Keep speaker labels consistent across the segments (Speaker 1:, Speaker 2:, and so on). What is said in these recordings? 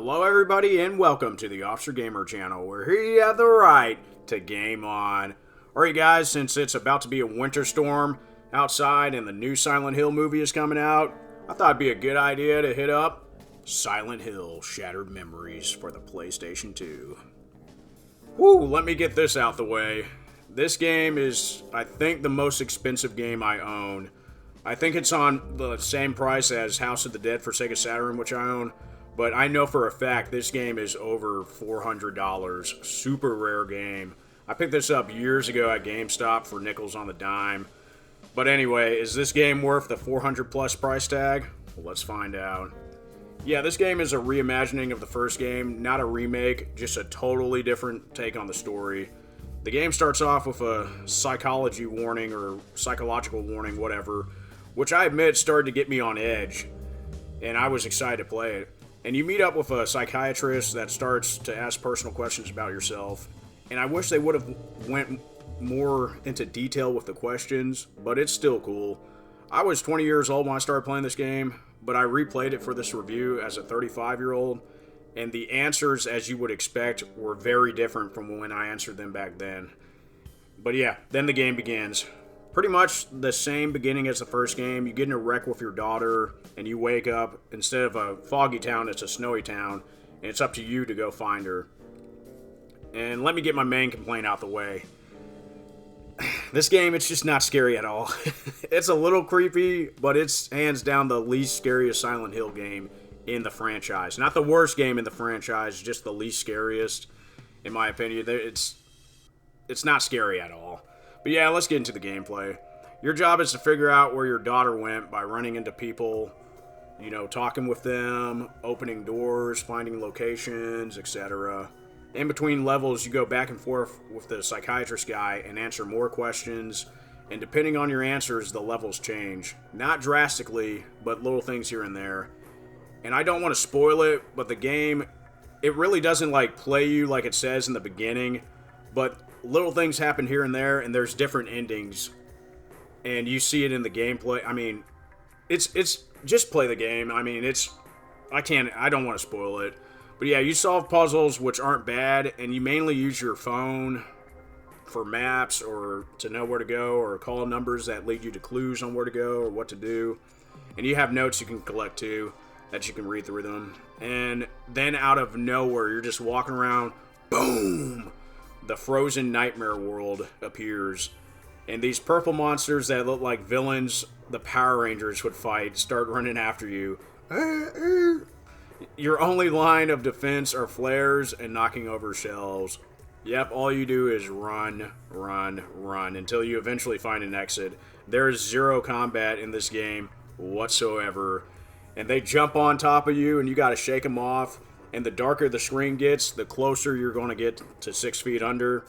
Speaker 1: Hello everybody and welcome to the Officer Gamer channel, where here you have the right to game on. Alright guys, since it's about to be a winter storm outside and the new Silent Hill movie is coming out, I thought it'd be a good idea to hit up Silent Hill Shattered Memories for the PlayStation 2. Woo, let me get this out the way. This game is, I think, the most expensive game I own. I think it's on the same price as House of the Dead for Sega Saturn, which I own. But I know for a fact this game is over $400. Super rare game. I picked this up years ago at GameStop for nickels on the dime. But anyway, is this game worth the 400 plus price tag? Well, let's find out. Yeah, this game is a reimagining of the first game, not a remake, just a totally different take on the story. The game starts off with a psychology warning, or psychological warning, whatever, which I admit started to get me on edge, and I was excited to play it. And you meet up with a psychiatrist that starts to ask personal questions about yourself. And I wish they would have went more into detail with the questions, but it's still cool. I was 20 years old when I started playing this game, but I replayed it for this review as a 35-year-old, and the answers, as you would expect, were very different from when I answered them back then. But yeah, then the game begins. Pretty much the same beginning as the first game. You get in a wreck with your daughter, and you wake up. Instead of a foggy town, it's a snowy town, and it's up to you to go find her. And let me get my main complaint out the way. This game, it's just not scary at all. It's a little creepy, but it's hands down the least scariest Silent Hill game in the franchise. Not the worst game in the franchise, just the least scariest, in my opinion. It's not scary at all. But yeah, let's get into the gameplay. Your job is to figure out where your daughter went by running into people, talking with them, opening doors, finding locations, etc. In between levels, you go back and forth with the psychiatrist guy and answer more questions, and depending on your answers, the levels change. Not drastically, but little things here and there. And I don't want to spoil it, but the game, it really doesn't play you like it says in the beginning, but little things happen here and there, and there's different endings, and you see it in the gameplay. I mean, it's just play the game. I mean, I don't want to spoil it, but yeah, you solve puzzles which aren't bad, and you mainly use your phone for maps or to know where to go, or call numbers that lead you to clues on where to go or what to do, and you have notes you can collect too that you can read through them. And then out of nowhere, you're just walking around, boom, the frozen nightmare world appears, and these purple monsters that look like villains the Power Rangers would fight start running after you. Your only line of defense are flares and knocking over shelves. Yep, all you do is run, run, run until you eventually find an exit. There is zero combat in this game whatsoever, and they jump on top of you and you gotta shake them off. And the darker the screen gets, the closer you're going to get to 6 feet under.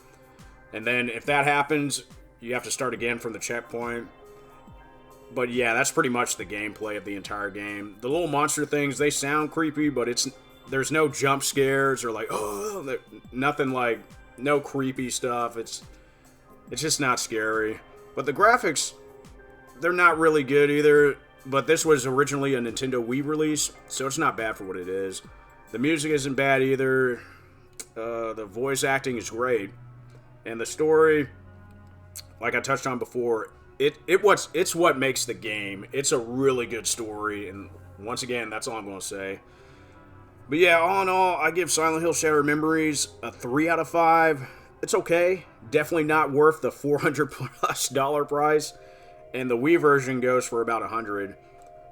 Speaker 1: And then if that happens, you have to start again from the checkpoint. But yeah, that's pretty much the gameplay of the entire game. The little monster things, they sound creepy, but there's no jump scares or nothing no creepy stuff. It's just not scary. But the graphics, they're not really good either. But this was originally a Nintendo Wii release, so it's not bad for what it is. The music isn't bad either. The voice acting is great, and the story, like I touched on before, it's what makes the game. It's a really good story, and once again, that's all I'm going to say. But yeah, all in all, I give Silent Hill Shattered Memories a 3 out of 5. It's okay. Definitely not worth the $400+ price, and the Wii version goes for about $100.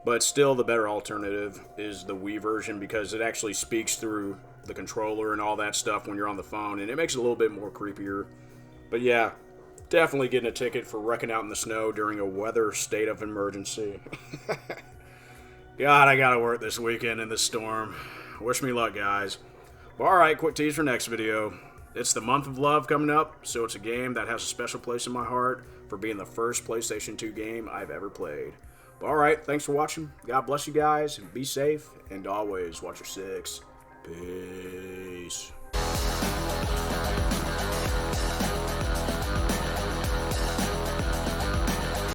Speaker 1: But still, the better alternative is the Wii version, because it actually speaks through the controller and all that stuff when you're on the phone, and it makes it a little bit more creepier. But yeah, definitely getting a ticket for wrecking out in the snow during a weather state of emergency. God, I gotta work this weekend in this storm. Wish me luck, guys. But alright, quick tease for next video. It's the month of love coming up, so it's a game that has a special place in my heart for being the first PlayStation 2 game I've ever played. Alright, thanks for watching. God bless you guys, and be safe, and always watch your six. Peace.